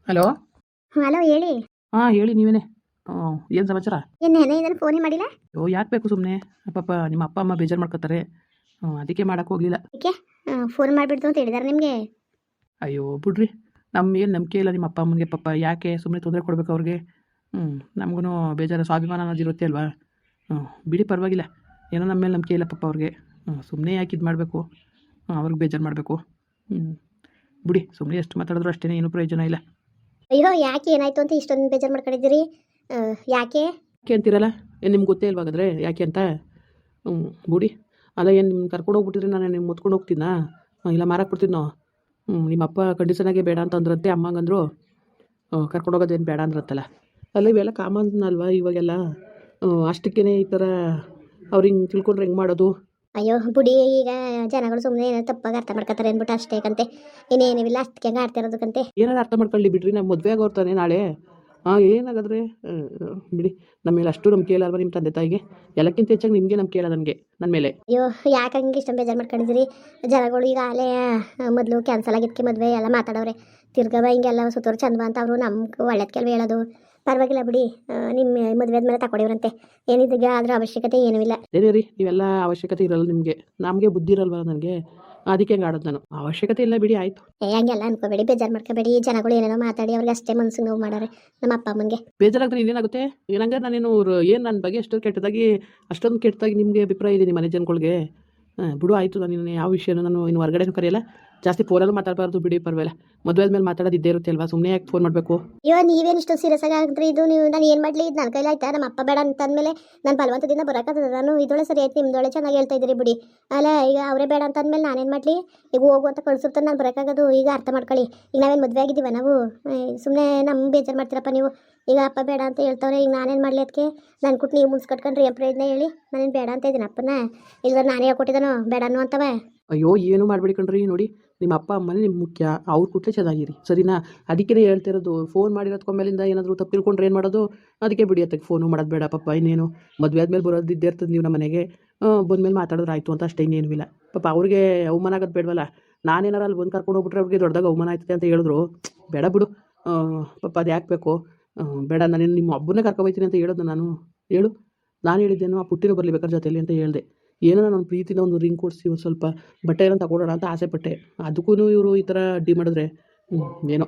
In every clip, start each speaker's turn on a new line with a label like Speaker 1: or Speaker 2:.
Speaker 1: Hello.
Speaker 2: Hello ಹೇಳಿ.
Speaker 1: ಹಾಂ ಹೇಳಿ ನೀವೇನೆ. ಏನು ಸಮಾಚಾರ?
Speaker 2: ಏನೇನೇ ಇದನ್ನು ಫೋನೇ ಮಾಡಿಲ್ಲ.
Speaker 1: ಅಯ್ಯೋ ಯಾಕೆ ಬೇಕು ಸುಮ್ಮನೆ? ಪಾಪ ನಿಮ್ಮ ಅಪ್ಪ ಅಮ್ಮ ಬೇಜಾರು ಮಾಡ್ಕೊತಾರೆ. ಅದಕ್ಕೆ ಮಾಡೋಕ್ಕೆ ಹೋಗಲಿಲ್ಲ.
Speaker 2: ಏಕೆ ಫೋನ್ ಮಾಡಿಬಿಡ್ತು ಅಂತ ಹೇಳಿದಾರೆ ನಿಮಗೆ?
Speaker 1: ಅಯ್ಯೋ ಬಿಡ್ರಿ, ನಮ್ಗೇನು ನಂಬಿಕೆ ಇಲ್ಲ ನಿಮ್ಮ ಅಪ್ಪ ಅಮ್ಮನಿಗೆ. ಪಾಪ ಯಾಕೆ ಸುಮ್ಮನೆ ತೊಂದರೆ ಕೊಡಬೇಕು ಅವ್ರಿಗೆ? ನಮಗೂ ಬೇಜಾರು, ಸ್ವಾಭಿಮಾನ ಅನ್ನೋದು ಇರುತ್ತೆ ಅಲ್ವಾ? ಬಿಡಿ ಪರವಾಗಿಲ್ಲ. ಏನೋ ನಮ್ಮ ಮೇಲೆ ನಂಬಿಕೆ ಇಲ್ಲ ಪಾಪ ಅವ್ರಿಗೆ. ಸುಮ್ಮನೆ ಯಾಕೆ ಇದು ಮಾಡಬೇಕು? ಅವ್ರಿಗೆ ಬೇಜಾರು ಮಾಡಬೇಕು? ಬಿಡಿ, ಸುಮ್ಮನೆ ಎಷ್ಟು ಮಾತಾಡಿದ್ರು ಅಷ್ಟೇ, ಏನೂ ಪ್ರಯೋಜನ ಇಲ್ಲ.
Speaker 2: ಅಯ್ಯೋ ಯಾಕೆ ಏನಾಯ್ತು ಅಂತ ಇಷ್ಟೊಂದು ಬೇಜಾರು ಮಾಡ್ಕೊಂಡಿದ್ದೀರಿ? ಯಾಕೆ
Speaker 1: ಯಾಕೆ ಅಂತೀರಲ್ಲ? ಏನು ನಿಮ್ಗೆ ಗೊತ್ತೇ ಇಲ್ವಾಗಾದ್ರೆ ಯಾಕೆ ಅಂತ? ಬಿಡಿ. ಅಲ್ಲ, ಏನು ನಿಮ್ಗೆ ಕರ್ಕೊಂಡು ಹೋಗ್ಬಿಟ್ಟಿದ್ರೆ ನಾನು ನಿಮ್ಗೆ ಮುತ್ಕೊಂಡು ಹೋಗ್ತೀನಾ? ಇಲ್ಲ ಮಾರಕ್ಕೆ ಬಿಡ್ತೀನೋ? ನಿಮ್ಮ ಅಪ್ಪ ಕಂಡೀಷನಾಗೆ ಬೇಡ ಅಂತ ಅಂದ್ರಂತೆ, ಅಮ್ಮಂಗಂದ್ರು ಕರ್ಕೊಂಡು ಹೋಗೋದೇನು ಬೇಡ ಅಂದ್ರಂತಲ್ಲ. ಅಲ್ಲ ಇವೆಲ್ಲ ಕಾಮನ್ ಅಲ್ವಾ ಇವಾಗೆಲ್ಲ? ಅಷ್ಟಕ್ಕೇ ಈ ಥರ ಅವ್ರು ಹಿಂಗೆ ತಿಳ್ಕೊಂಡ್ರೆ ಹೆಂಗೆ ಮಾಡೋದು?
Speaker 2: ಅಯ್ಯೋ ಬಿಡಿ, ಈಗ ಜನಗಳು ಸುಮ್ಮನೆ ಏನೋ ತಪ್ಪಾಗಿ ಅರ್ಥ ಮಾಡ್ಕೊತಾರೆ ಅಂದ್ಬಿಟ್ಟು ಅಷ್ಟೇ ಕಂತೆ. ಇನ್ನೇನಿಲ್ಲ, ಅಷ್ಟಕ್ಕೆ ಹಂಗೆ ಆಡ್ತಿರೋದಕ್ಕಂತೆ.
Speaker 1: ಏನಾರು ಅರ್ಥ ಮಾಡ್ಕೊಳ್ಳಿ ಬಿಡ್ರಿ, ನಮ್ಮ ಮದುವೆ ಆಗೋರ್ತಾನೆ ನಾಳೆ. ಏನಾಗಾದ್ರೆ ಬಿಡಿ. ನಮ್ಮ ಮೇಲೆ ಅಷ್ಟು ನಂಬಿಕೆ ಇಲ್ಲ ಅಲ್ವಾ ನಿಮ್ಮ ತಂದೆ ತಾಯಿಗೆ? ಎಲ್ಲಕ್ಕಿಂತ ಹೆಚ್ಚಾಗಿ ನಿಮಗೆ ನಂಬಿಕೆ ಇಲ್ಲ ನನಗೆ, ನನ್ನ ಮೇಲೆ.
Speaker 2: ಅಯ್ಯೋ ಯಾಕೆ ಹಂಗೆ ಇಷ್ಟೊಂದು ಬೇಜಾರು ಮಾಡ್ಕೊಂಡಿದ್ದೀರಿ? ಜನಗಳು ಈಗ ಅಲ್ಲೇ ಮೊದಲು ಕ್ಯಾನ್ಸಲ್ ಆಗಿದ್ದಕ್ಕೆ ಮದುವೆ ಎಲ್ಲ ಮಾತಾಡೋರೆ. ತಿರ್ಗವ ಹಿಂಗೆಲ್ಲ ಸುತ್ತೋರು ಚಂದ ಅಂತ ಅವರು ನಮ್ಗೆ ಒಳ್ಳೇದು ಕೆಲವು ಹೇಳೋದು. ಪರವಾಗಿಲ್ಲ ಬಿಡಿ, ನಿಮ್ಮ ಮದುವೆ ಆದಮೇಲೆ ತಗೊಂಡಿವ್ರಂತೆ. ಏನಿದ್ದಾಗ ಅದ್ರ ಅವಶ್ಯಕತೆ ಏನೂ ಇಲ್ಲ.
Speaker 1: ಅದೇ ರೀ, ನೀವೆಲ್ಲ ಅವಶ್ಯಕತೆ ಇರಲ್ಲ ನಿಮಗೆ. ನಮಗೆ ಬುದ್ಧಿ ಇರಲ್ವ ನನಗೆ? ಅದಕ್ಕೆ ಹೆಂಗೆ ಆಡೋದು ನಾನು? ಅವಶ್ಯಕತೆ ಇಲ್ಲ ಬಿಡಿ, ಆಯಿತು.
Speaker 2: ಹಂಗೆಲ್ಲ ಅನ್ಕೋಬೇಡಿ, ಬೇಜಾರು ಮಾಡ್ಕೋಬೇಡಿ. ಜನಗಳು ಏನೇನೋ ಮಾತಾಡಿ ಅವ್ರಿಗೆ ಅಷ್ಟೇ ಮನ್ಸಿಗೆ ನೋವು ಮಾಡೋರೆ ನಮ್ಮ ಅಪ್ಪ ಅಮ್ಮನಿಗೆ.
Speaker 1: ಬೇಜಾರಾದ್ರೆ ಇನ್ನೇನಾಗುತ್ತೆ? ಏನಂಗ ನಾನೇನು ಏನು ನನ್ನ ಬಗ್ಗೆ ಅಷ್ಟೊಂದು ಕೆಟ್ಟದಾಗಿ ನಿಮಗೆ ಅಭಿಪ್ರಾಯ ಇದೆ ನಿಮ್ಮ ಮನೆ ಜನಗಳಿಗೆ? ಬಿಡು, ಆಯಿತು. ನಾನು ಯಾವ ವಿಷಯನೂ ನಾನು ಇನ್ನು ಹೊರಗಡೆನೂ ಕರೆಯಲ್ಲ, ಜಾಸ್ತಿ ಫೋನಲ್ಲೂ ಮಾತಾಡಬಾರ್ದು. ಬಿಡಿ ಪರವಾಗಿಲ್ಲ, ಮದುವೆ ಆದಮೇಲೆ ಮಾತಾಡೋದು ಇದ್ದೇ ಇರುತ್ತೆ ಅಲ್ವಾ? ಸುಮ್ಮನೆ ಯಾಕೆ ಫೋನ್ ಮಾಡಬೇಕು?
Speaker 2: ಅಯ್ಯೋ ನೀವೇನು ಇಷ್ಟು ಸೀರಿಯಸ್ ಆಗಿ ಆಗಿದ್ರಿ? ಇದು ನೀವು ನಾನು ಏನು ಮಾಡಲಿ? ಇದು ನನ್ನ ಕೈಲಿ ಆಯ್ತಾ? ನಮ್ಮ ಅಪ್ಪ ಬೇಡ ಅಂತ ಅಂದಮೇಲೆ ನಾನು ಬಲವಂತದಿಂದ ಬರೋಕ್ಕಾಗ್ತದೆ? ನಾನು ಇದೊಳೆ ಸರಿ ಆಯ್ತು, ನಿಮ್ದೊಳೆ ಚೆನ್ನಾಗಿ ಹೇಳ್ತಾ ಇದ್ದೀರಿ ಬಿಡಿ. ಅಲ್ಲ ಈಗ ಅವರೇ ಬೇಡ ಅಂತ ಅಂದಮೇಲೆ ನಾನೇನು ಮಾಡಲಿ? ಈಗ ಹೋಗು ಅಂತ ಕಳ್ಸಿರ್ತಾರೆ, ನಾನು ಬರೋಕ್ಕಾಗೋದು? ಈಗ ಅರ್ಥ ಮಾಡ್ಕೊಳ್ಳಿ. ಈಗ ನಾವೇನು ಮದುವೆ ಆಗಿದ್ದೀವ ನಾವು? ಸುಮ್ಮನೆ ನಮ್ಮ ಬೇಜಾರು ಮಾಡ್ತೀರಪ್ಪ ನೀವು. ಈಗ ಅಪ್ಪ ಬೇಡ ಅಂತ ಹೇಳ್ತವ್ರೆ, ಈಗ ನಾನೇನು ಮಾಡಲಿ? ಅದಕ್ಕೆ ನಾನು ಕೊಟ್ಟು ನೀವು ಮುನ್ಸ್ ಕಟ್ಕೊಂಡ್ರಿ ಏನು ಪ್ರಯೋಜನ ಹೇಳಿ? ನಾನೇನು ಬೇಡ ಅಂತ ಇದ್ದೀನಿ ಅಪ್ಪನ? ಇಲ್ಲ ನಾನೇ ಹೇಳ್ಕೊಟ್ಟಿದ್ದಾನೋ ಬೇಡ ಅನ್ನೋ ಅಂತವ?
Speaker 1: ಅಯ್ಯೋ ಏನೂ ಮಾಡಬೇಡಿ ಕಣ್ರಿ. ನೋಡಿ, ನಿಮ್ಮ ಅಪ್ಪ ಅಮ್ಮನೇ ನಿಮ್ಗೆ ಮುಖ್ಯ. ಅವ್ರು ಕೊಟ್ಟರೆ ಚೆನ್ನಾಗಿರಿ, ಸರಿನಾ? ಅದಕ್ಕೇ ಹೇಳ್ತಿರೋದು. ಫೋನ್ ಮಾಡಿರೋದ್ಕೊಂಬೇಲಿಂದ ಏನಾದರೂ ತಪ್ಪು ತಿಳ್ಕೊಂಡ್ರೆ ಏನು ಮಾಡೋದು? ಅದಕ್ಕೆ ಬಿಡಿ, ಅದಕ್ಕೆ ಫೋನು ಮಾಡೋದು ಬೇಡ ಪಾಪ. ಇನ್ನೇನು ಮದುವೆ ಆದಮೇಲೆ ಬರೋದು ಇದ್ದೇ ಇರ್ತದೆ. ನೀವು ನಮ್ಮ ಮನೆಗೆ ಬಂದಮೇಲೆ ಮಾತಾಡಿದ್ರೆ ಆಯಿತು ಅಂತ ಅಷ್ಟೇ, ಇನ್ನೇನೂ ಇಲ್ಲ. ಪಾಪ ಅವ್ರಿಗೆ ಅವಮಾನ ಆಗೋದು ಬೇಡವಲ್ಲ? ನಾನೇನಾರು ಅಲ್ಲಿ ಬಂದು ಕರ್ಕೊಂಡು ಹೋಗ್ಬಿಟ್ರೆ ಅವ್ರಿಗೆ ದೊಡ್ಡದಾಗ ಅವಮಾನ ಆಯ್ತದೆ ಅಂತ ಹೇಳಿದ್ರು. ಬೇಡ ಬಿಡು. ಪಾಪ ಅದು ಯಾಕೆ ಬೇಕು? ಬೇಡ, ನಾನೇನು ನಿಮ್ಮ ಒಬ್ಬನೇ ಕರ್ಕೊಬೈತೀನಿ ಅಂತ ಹೇಳೋದು ನಾನು? ಹೇಳು, ನಾನು ಹೇಳಿದ್ದೇನು? ಆ ಪುಟ್ಟಿನೂ ಬರಲಿ ಬೇಕಾದ್ರೆ ಜೊತೆಯಲ್ಲಿ ಅಂತ ಹೇಳಿದೆ. ಏನೋ ನಾನು ಒಂದು ಪ್ರೀತಿನ ಒಂದು ರಿಂಗ್ ಕೊಡಿಸಿ ಒಂದು ಸ್ವಲ್ಪ ಬಟ್ಟೆ ಏನೋ ತಗೊಳ್ಳೋಣ ಅಂತ ಆಸೆಪಟ್ಟೆ. ಅದಕ್ಕೂ ಇವರು ಈ ಥರ ಅಡ್ಡಿ ಮಾಡಿದ್ರೆ ಏನೋ.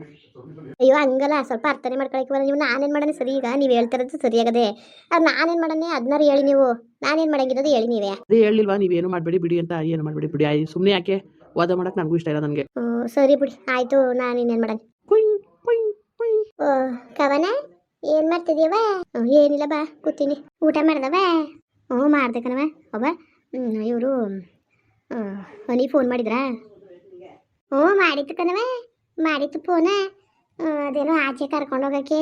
Speaker 2: ಅಯ್ಯೋ ಹಂಗಲ್ಲ, ಸ್ವಲ್ಪ ಅರ್ಥನೇ ಮಾಡ್ಕೊಳಕ್ಕೆ ನೀವು. ನಾನೇನು ಮಾಡೋಣ ಸರಿ? ಈಗ ನೀವು ಹೇಳ್ತಿರೋದು ಸರಿಯಾಗದೆ. ಅದು ನಾನೇನು ಮಾಡೋಣ ಅದನ್ನಾರು ಹೇಳಿ ನೀವು. ನಾನೇನು ಮಾಡಂಗಿರೋದು ಹೇಳಿ ನೀವೇ.
Speaker 1: ಅದೇ ಹೇಳಿಲ್ವಾ ನೀವೇನು ಮಾಡಬೇಡಿ ಬಿಡಿ ಅಂತ? ಏನು ಮಾಡಬೇಡಿ ಬಿಡಿ, ಸುಮ್ಮನೆ ಯಾಕೆ ವಾದ ಮಾಡೋಕ್ಕೆ ನನಗೂ ಇಷ್ಟ ಇಲ್ಲ ನನಗೆ.
Speaker 2: ಸರಿ ಬಿಡಿ, ಆಯಿತು. ನಾನು ಇನ್ನೇನು ಮಾಡೋಣ? ಕವನ ಏನು ಮಾಡ್ತಿದ್ದೀವ? ಏನಿಲ್ಲ ಬಾ, ಕೂತೀನಿ. ಊಟ ಮಾಡ್ದವ? ಮಾಡ್ದೆ ಕಣವ. ಒಬ್ಬ ಇವರು ನೀ ಫೋನ್ ಮಾಡಿದ್ರಾ? ಮಾಡಿತ್ತು ಕಣವ, ಮಾಡಿತ್ತು ಫೋನ. ಅದೇನೋ ಆಚೆ ಕರ್ಕೊಂಡು ಹೋಗೋಕ್ಕೆ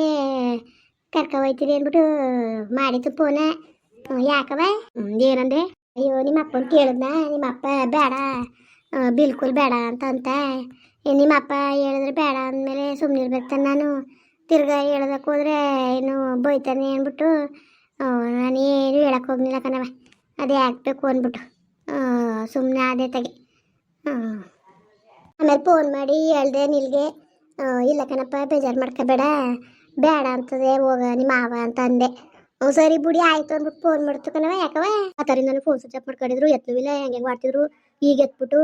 Speaker 2: ಹೋಯ್ತೀರಿ ಅಂದ್ಬಿಟ್ಟು ಮಾಡಿತ್ತು ಫೋನ. ಯಾಕವ? ಏನಂದೆ? ಅಯ್ಯೋ ನಿಮ್ಮ ಅಪ್ಪನ ಕೇಳಿದ್ನ, ನಿಮ್ಮ ಅಪ್ಪ ಬೇಡ, ಬಿಲ್ಕುಲ್ ಬೇಡ ಅಂತ. ನಿಮ್ಮ ಅಪ್ಪ ಹೇಳಿದ್ರೆ ಬೇಡ ಅಂದಮೇಲೆ ಸುಮ್ಮನಿರ್ಬೇಕು ತಾನೆ ನಾನು. ತಿರ್ಗಾ ಹೇಳೋದಕ್ಕೆ ಹೋದ್ರೆ ಏನು ಬೈತಾನೆ ಅಂದ್ಬಿಟ್ಟು ನಾನೇನು ಹೇಳಕ್ಕೆ ಹೋಗ್ಲಿಲ್ಲ ಕಣವ. ಅದೇ ಹಾಕ್ಬೇಕು ಅಂದ್ಬಿಟ್ಟು ಸುಮ್ಮನೆ ಅದೇ ತೆಗೆ. ಆಮೇಲೆ ಫೋನ್ ಮಾಡಿ ಹೇಳ್ದೆ ನಿಲ್ಗೆ, ಇಲ್ಲ ಕಣಪ್ಪ ಬೇಜಾರು ಮಾಡ್ಕೋಬೇಡ, ಬೇಡ ಅಂತದೆ, ಹೋಗ ನಿಮ್ಮ ಮಾವ ಅಂತ ಅಂದೆ. ಸರಿ ಬಿಡಿ ಆಯಿತು ಅಂದ್ಬಿಟ್ಟು ಫೋನ್ ಮಾಡ್ತು ಕಣವ. ಯಾಕವ? ಆ ಥರಿಂದ ನಾನು ಫೋನ್ ಸ್ವಿಚ್ ಆಫ್ ಮಾಡ್ಕೊಂಡಿದ್ರು, ಎತ್ತಲಿಲ್ಲ. ಹೆಂಗೆ ಮಾಡ್ತಿದ್ರು, ಈಗ ಎತ್ಬಿಟ್ಟು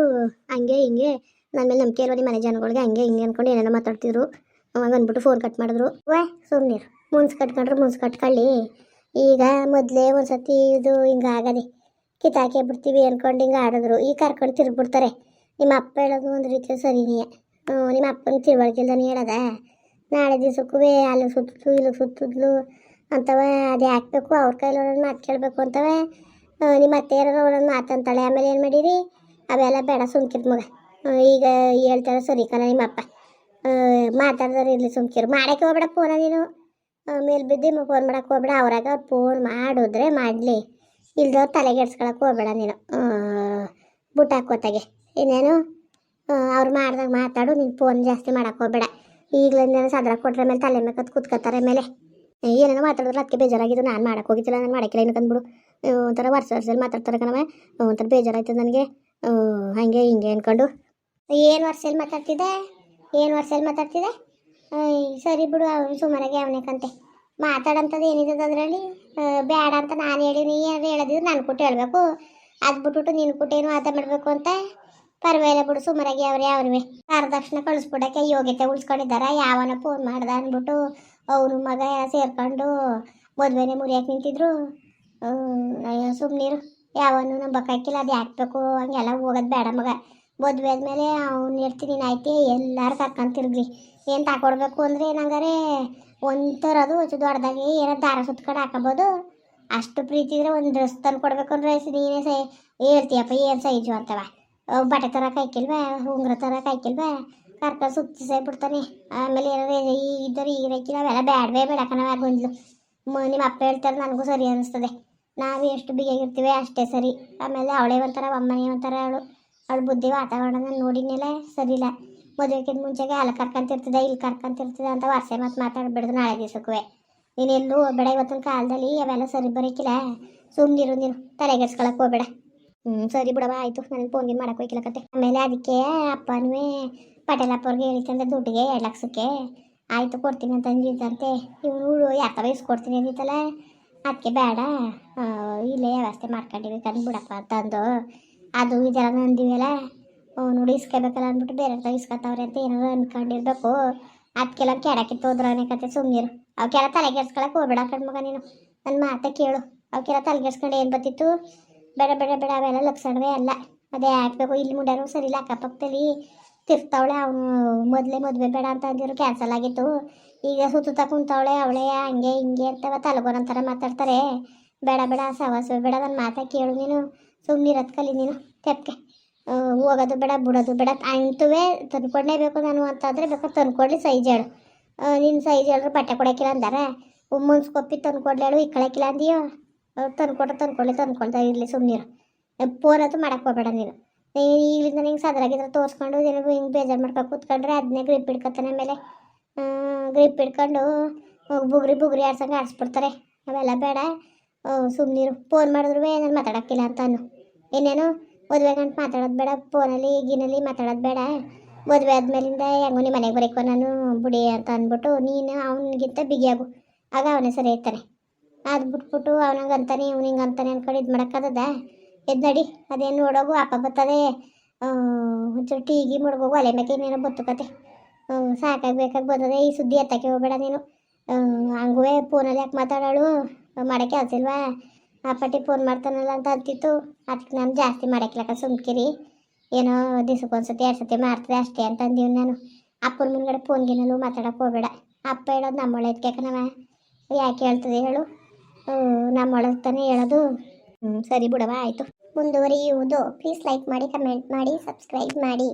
Speaker 2: ಹಂಗೆ ಹಿಂಗೆ ನನ್ನ ಮೇಲೆ ನಂಬಿಕೆ ಇಲ್ವ ನಿಮ್ಮ ಮನೆ ಜನಗಳಿಗೆ? ಹಂಗೆ ಹಿಂಗೆ ಅಂದ್ಕೊಂಡು ಏನೇನೋ ಮಾತಾಡ್ತಿದ್ರು. ಅವಾಗ ಅಂದ್ಬಿಟ್ಟು ಫೋನ್ ಕಟ್ ಮಾಡಿದ್ರು. ಸುಮ್ಮನಿರು, ಮುನ್ಸ್ ಕಟ್ಕೊಂಡ್ರೆ ಮುನ್ಸ್ ಕಟ್ಕೊಳ್ಳಿ. ಈಗ ಮೊದಲೇ ಒಂದು ಸತಿ ಇದು ಹಿಂಗೆ ಆಗದೆ ಕಿತ್ತಾಕೆ ಬಿಡ್ತೀವಿ ಅಂದ್ಕೊಂಡು ಹಿಂಗೆ ಆಡಿದ್ರು. ಈಗ ಕರ್ಕೊಂಡು ತಿರ್ಗ್ಬಿಡ್ತಾರೆ. ನಿಮ್ಮ ಅಪ್ಪ ಹೇಳೋದು ಒಂದು ರೀತಿ ಸರಿನೇ. ನಿಮ್ಮ ಅಪ್ಪನ ತಿಳುವಳಿಕೆಲ್ದಾನೆ ಹೇಳೋದ? ನಾಳೆ ದಿವಸಕ್ಕೂ ಅಲ್ಲಿ ಸುತ್ತಿದ್ಲು ಇಲ್ಲಿ ಸುತ್ತಿದ್ಲು ಅಂತವ. ಅದೇ ಹಾಕ್ಬೇಕು, ಅವ್ರ ಕೈಲಿ ಅವ್ರನ್ನ ಮಾತು ಕೇಳಬೇಕು ಅಂತವೆ. ನಿಮ್ಮ ಅತ್ತೆ ಯಾರು ಅವ್ರನ್ನ ಮಾತಂತಾಳೆ. ಆಮೇಲೆ ಏನು ಮಾಡೀರಿ? ಅವೆಲ್ಲ ಬೇಡ, ಸುಮ್ಕಿರ್ ಮಗ. ಈಗ ಹೇಳ್ತಾರೆ ಸರಿ ಕಣ ನಿಮ್ಮ ಅಪ್ಪ. ಮಾತಾಡಿದ್ರೆ ಇರಲಿ, ಸುಮ್ಕಿರು. ಮಾಡೋಕ್ಕೆ ಹೋಗ್ಬೇಡ ಫೋನ ನೀನು. ಮೇಲೆ ಬಿದ್ದು ಫೋನ್ ಮಾಡೋಕ್ಕೆ ಹೋಗ್ಬೇಡ. ಅವ್ರಾಗ ಅವ್ರು ಫೋನ್ ಮಾಡಿದ್ರೆ ಮಾಡಲಿ, ಇಲ್ದವ್ರು ತಲೆಗೆಡ್ಸ್ಕೊಳಕ್ಕೆ ಹೋಗ್ಬೇಡ ನೀನು. ಬುಟ್ಟ ಹಾಕೋತಾಗೆ ಇನ್ನೇನು ಅವ್ರು ಮಾಡ್ದಾಗ ಮಾತಾಡು. ನೀನು ಫೋನ್ ಜಾಸ್ತಿ ಮಾಡೋಕ್ಕೆ ಹೋಗ್ಬೇಡ. ಈಗಲಿಂದ ಸದ್ರ ಕೊಟ್ರೆ ಮೇಲೆ ತಲೆ ಮೇಲೆ ಕೂತ್ಕೋತಾರೆ. ಮೇಲೆ ಏನೇನೋ ಮಾತಾಡಿದ್ರೆ ಅದಕ್ಕೆ ಬೇಜಾರಾಗಿದ್ದು. ನಾನು ಮಾಡೋಕ್ಕೆ ಹೋಗಿದ್ದಿಲ್ಲ, ನಾನು ಮಾಡೋಕ್ಕಿಲ್ಲ ಏನು ಕಂದ್ಬಿಡು. ಒಂಥರ ವರ್ಷದಲ್ಲಿ ಮಾತಾಡ್ತಾರೆ ಕಣವ. ಒಂಥರ ಬೇಜಾರಾಯ್ತದೆ ನನಗೆ. ಹಾಗೆ ಹಿಂಗೆ ಅಂದ್ಕೊಂಡು. ಏನು ವರ್ಷದಲ್ಲಿ ಮಾತಾಡ್ತಿದ್ದೆ? ಸರಿ ಬಿಡು, ಅವನು ಸುಮಾರಾಗಿ ಅವನೇಕಂತೆ ಮಾತಾಡಂಥದ್ದು ಏನಿದೆ ಅದರಲ್ಲಿ. ಬೇಡ ಅಂತ ನಾನು ಹೇಳಿ ನೀ ಏನಾದ್ರು ಹೇಳದಿದ್ರೆ ನಾನು ಕೊಟ್ಟು ಹೇಳಬೇಕು, ಅದು ಬಿಟ್ಬಿಟ್ಟು ನೀನು ಕೊಟ್ಟು ಏನು ಮಾತಾಡಬೇಕು ಅಂತ. ಪರವಾಗಿಲ್ಲ ಬಿಡು, ಸುಮಾರಾಗಿ ಅವ್ರೇ ವರದಕ್ಷಿಣೆ ಕಳಿಸ್ಬಿಡಕ್ಕೆ ಯೋಗ್ಯತೆ ಉಳಿಸ್ಕೊಂಡಿದ್ದಾರ. ಯಾವನ ಫೋನ್ ಮಾಡ್ದ ಅಂದ್ಬಿಟ್ಟು ಅವನು ಮಗ ಎಲ್ಲ ಸೇರ್ಕೊಂಡು ಮದುವೆನೇ ಮುರಿಯಕ್ಕೆ ನಿಂತಿದ್ರು. ಸುಮ್ಮನಿರು, ಯಾವನು ನಂಬಕ್ಕಾಕಿಲ್ಲ, ಅದು ಹಾಕ್ಬೇಕು ಹಂಗೆಲ್ಲ ಹೋಗೋದು ಬೇಡ ಮಗ. ಮದುವೆ ಆದಮೇಲೆ ಅವ್ನು ಇರ್ತೀನಿ ಆಯ್ತು, ಎಲ್ಲರೂ ಕರ್ಕೊಂಡು ತಿರುಗ್ರಿ. ಏನು ತಗೊಡ್ಬೇಕು ಅಂದರೆ ನಂಗಾರೆ ಒಂಥರದು ದೊಡ್ಡದಾಗಿ ಏನೋ ದಾರ ಸುತ್ಕೊಂಡು ಹಾಕೋಬೋದು. ಅಷ್ಟು ಪ್ರೀತಿ ಇದ್ರೆ ಒಂದು ಡ್ರೆಸ್ ತಂದು ಕೊಡ್ಬೇಕು ಅಂದ್ರೆ ನೀನೇ ಹೇಳ್ತೀಯಪ್ಪ ಏನು ಸೈಜು ಅಂತವ. ಬಟ್ಟೆ ಥರ ಕಾಯ್ಕಿಲ್ವ, ಉಂಗ್ರ ಥರ ಕಾಯ್ಕಿಲ್ವ, ಕರ್ಕೊಂಡು ಸುತ್ತಿ ಬಿಡ್ತಾನೆ. ಆಮೇಲೆ ಏನಾದ್ರು ಇದ್ದರೆ ಈಗ ರೇಕಿಲ್ಲ, ಅವೆಲ್ಲ ಬೇಡವೇ ಬೇಡಕನವ ಗೊಂದ್ಲು. ನಿಮ್ಮ ಅಪ್ಪ ಹೇಳ್ತಾರೆ ನನಗೂ ಸರಿ ಅನ್ನಿಸ್ತದೆ. ನಾವು ಎಷ್ಟು ಬಿಗಿಯಾಗಿರ್ತೀವಿ ಅಷ್ಟೇ ಸರಿ. ಆಮೇಲೆ ಅವಳೇ ಒಂಥರ ಅಮ್ಮನೇ ಒಂಥರ ಅವಳು ಬುದ್ಧಿ ವಾತಾವರಣ ನೋಡಿದ್ಮೇಲೆ ಸರಿ ಇಲ್ಲ. ಮದುವೆಗಿಂತ ಮುಂಚೆಗೆ ಅಲ್ಲಿ ಕರ್ಕೊಂತಿರ್ತದೆ ಇಲ್ಲಿ ಕರ್ಕೊಂತಿರ್ತದೆ ಅಂತ ವರ್ಷೆ ಮಾತಾಡ್ಬಿಡ್ದು ನಾಳೆ ದಿವಸಕ್ಕೂ. ನೀನೆಲ್ಲೂ ಹೋಗ್ಬೇಡ ಇವತ್ತಿನ ಕಾಲದಲ್ಲಿ, ಅವೆಲ್ಲ ಸರಿ ಬರೋಕ್ಕಿಲ್ಲ. ಸುಮ್ಮನಿರು, ನೀನು ತಲೆಗೆಡ್ಸ್ಕೊಳಕ್ಕೆ ಹೋಗ್ಬೇಡ. ಸರಿ ಬಿಡವ, ಆಯಿತು. ನನಗೆ ಫೋನ್ಗೆ ಮಾಡಕ್ಕೆ ಹೋಯ್ಕಿಲ್ಲಕತ್ತೆ. ಆಮೇಲೆ ಅದಕ್ಕೆ ಅಪ್ಪನೂ ಪಟೇಲಪ್ಪವ್ರಿಗೆ ಹೇಳಿತಂದ್ರೆ ದುಡ್ಡಿಗೆ 2 ಲಕ್ಷಕ್ಕೆ ಆಯಿತು ಕೊಡ್ತೀನಿ ಅಂತ ಅಂದಿದ್ದಂತೆ. ಇವನು ಯಾಕವ ಇಸ್ಕೊಡ್ತೀನಿ ಅಂದಿತ್ತಲ್ಲ, ಅದಕ್ಕೆ ಬೇಡ ಇಲ್ಲೇ ವ್ಯವಸ್ಥೆ ಮಾಡ್ಕೊಂಡಿವಿ ಕಂಡು ಬಿಡಪ್ಪ ಅಂತಂದು. ಅದು ಇದೆಲ್ಲ ಅಂದಿವಲ್ಲ, ನೋಡಿ ಇಸ್ಕೋಬೇಕಲ್ಲ ಅಂದ್ಬಿಟ್ಟು ಬೇರೆ ಇಸ್ಕೊತಾವ್ರೆ ಅಂತ ಏನಾದ್ರು ಅಂದ್ಕೊಂಡಿರ್ಬೇಕು. ಅದಕ್ಕೆಲ್ಲ ಕೆಡಕಿತ್ತು ಹೋದ್ರನೇ ಕತೆ. ಸುಮ್ಮನಿರು, ಅವಕ್ಕೆಲ್ಲ ತಲೆಗೆಡ್ಸ್ಕೊಳಕ್ಕೆ ಹೋಗ್ಬೇಡ ಕಣ್ಮಗ ನೀನು. ನನ್ನ ಮಾತೆ ಕೇಳು, ಅವಕ್ಕೆಲ್ಲ ತಲೆಗೆಡ್ಸ್ಕೊಂಡು ಏನು ಬರ್ತಿತ್ತು. ಬೇಡ ಬೇಡ ಬೇಡ, ಅವೆಲ್ಲ ಲಕ್ಷಣವೇ ಅಲ್ಲ. ಅದೇ ಹಾಕ್ಬೇಕು. ಇಲ್ಲಿ ಮುಂಡಾರು ಸರಿ ಇಲ್ಲ, ಅಕ್ಕಪಕ್ಕದಲ್ಲಿ ತಿರ್ತಾವಳೆ. ಅವನು ಮೊದಲೇ ಮದುವೆ ಬೇಡ ಅಂತ ಅಂದಿರು, ಕ್ಯಾನ್ಸಲ್ ಆಗಿತ್ತು. ಈಗ ಸುತ್ತ ಕುಂತವಳೆ ಅವಳೇ ಹಂಗೆ ಹಿಂಗೆ ಅಂತವ ತಲೆಗೋರಂಥರ ಮಾತಾಡ್ತಾರೆ. ಬೇಡ ಬೇಡ ಸವಾಸವೇ ಬೇಡ, ನನ್ನ ಮಾತಾ ಕೇಳು ನೀನು. ಸುಮ್ಮನಿರೋದು ಕಲಿ ನೀನು. ತೆಪ್ಕೆ ಹೋಗೋದು ಬೇಡ ಬಿಡೋದು ಬೇಡ. ಅಂತವೇ ತಂದ್ಕೊಂಡೇಬೇಕು ನಾನು ಅಂತಂದರೆ ಬೇಕಾದ್ರೆ ತಂದ್ಕೊಡ್ಲಿ, ಸೈಜ್ ಹೇಳು. ನಿನ್ನ ಸೈಜ್ ಹೇಳಿದ್ರು ಬಟ್ಟೆ ಕೊಡೋಕ್ಕಿಲ್ಲ ಅಂದಾರೆ, ಮುನ್ಸ್ಕೊಪ್ಪಿ ತಂದ್ಕೊಡ್ಲಿ ಹೇಳು. ಇಕ್ಕಳಕ್ಕಿಲ್ಲ ಅಂದಿಯೋ, ತಂದ್ಕೊಳ್ತಾ ಇರಲಿ. ಸುಮ್ಮನಿರು, ಫೋನ್ ಅಂತೂ ಮಾಡಕ್ಕೆ ಹೋಗ್ಬೇಡ ನೀನು. ಈಗಲಿಂದ ನಿಂಗೆ ಸದರಾಗಿದ್ರೆ ತೋರಿಸ್ಕೊಂಡು ಏನಾದ್ರು ಹಿಂಗೆ ಬೇಜಾರು ಮಾಡ್ಕೊಂಡು ಕೂತ್ಕೊಂಡ್ರೆ ಅದನ್ನೇ ಗ್ರಿಪ್ ಹಿಡ್ಕೊತಾನೆ. ಆಮೇಲೆ ಗ್ರಿಪ್ ಹಿಡ್ಕೊಂಡು ಬುಗ್ರಿ ಆಡ್ಸಂಗೆ ಆಡಿಸ್ಬಿಡ್ತಾರೆ. ಅವೆಲ್ಲ ಬೇಡ, ಸುಮ್ಮನಿರು. ಫೋನ್ ಮಾಡಿದ್ರು ನಾನು ಮಾತಾಡೋಕ್ಕಿಲ್ಲ ಅಂತ ಅನ್ನು. ಏನೇನು ಮದುವೆ ಗಂಟು ಮಾತಾಡೋದು ಬೇಡ, ಫೋನಲ್ಲಿ ಈಗಿನಲ್ಲಿ ಮಾತಾಡೋದು ಬೇಡ. ಮದುವೆ ಆದಮೇಲಿಂದ ಹೆಂಗೋ ನಿಮ್ಮ ಮನೆಗೆ ಬರೀಕೋ ನಾನು ಬುಡಿ ಅಂತ ಅಂದ್ಬಿಟ್ಟು ನೀನು ಅವನಿಗಿಂತ ಬಿಗಿಯಾಗು, ಆಗ ಅವನೇ ಸರಿ ಇರ್ತಾನೆ. ಅದು ಬಿಟ್ಬಿಟ್ಟು ಅವನಂಗೆ ಅಂತಾನೆ ಇವ್ನು ಹಿಂಗೆ ಅಂತಾನೆ ಅಂದ್ಕೊಂಡು ಇದು ಮಾಡೋಕ್ಕದ. ಎದ್ದು ನಡಿ, ಅದೇನು ನೋಡೋಗು. ಅಪ್ಪ ಬರ್ತದೆ, ಒಂಚೂರು ಟೀಗಿ ಮುಡ್ಗೋಗು, ಅಲೆ ಮೇಕೆ ಇನ್ನೇನೋ ಬತ್ತುಕತೆ. ಸಾಕಾಗಬೇಕಾಗಿ ಬಂದದೆ. ಈ ಸುದ್ದಿ ಎತ್ತಕ್ಕೆ ಹೋಗಬೇಡ ನೀನು. ಹಂಗೂ ಫೋನಲ್ಲಿ ಯಾಕೆ ಮಾತಾಡೋಳು, ಮಾಡೋ ಕೆಲಸ ಇಲ್ವಾ? ಆ ಪಟ್ಟಿ ಫೋನ್ ಮಾಡ್ತಾನಲ್ಲ ಅಂತ ಅಂತಿತ್ತು. ಅದಕ್ಕೆ ನಾನು ಜಾಸ್ತಿ ಮಾಡೋಕ್ಕಿಲ್ಲಕ್ಕ, ಸುಮ್ಕಿರಿ. ಏನೋ ದಿವ್ಸಕ್ಕೆ ಒಂದ್ಸತಿ 2 ಸತಿ ಮಾಡ್ತದೆ ಅಷ್ಟೇ ಅಂತ ಅಂದೀವಿ ನಾನು. ಅಪ್ಪನ ಮುಂದ್ಗಡೆ ಫೋನ್ಗಿನಲ್ಲೂ ಮಾತಾಡೋಕೆ ಹೋಗಬೇಡ. ಅಪ್ಪ ಹೇಳೋದು ನಮ್ಮ ಒಳ್ಳೇದಕ್ಕೆ ಕಣವ, ಯಾಕೆ ಹೇಳ್ತದೆ ಹೇಳು? ನಮ್ಮ ಒಳಗೆ ತಾನೇ ಹೇಳೋದು. ಸರಿ ಬಿಡವ, ಆಯಿತು. ಮುಂದುವರಿಯುವುದು. ಪ್ಲೀಸ್ ಲೈಕ್ ಮಾಡಿ, ಕಮೆಂಟ್ ಮಾಡಿ, ಸಬ್ಸ್ಕ್ರೈಬ್ ಮಾಡಿ.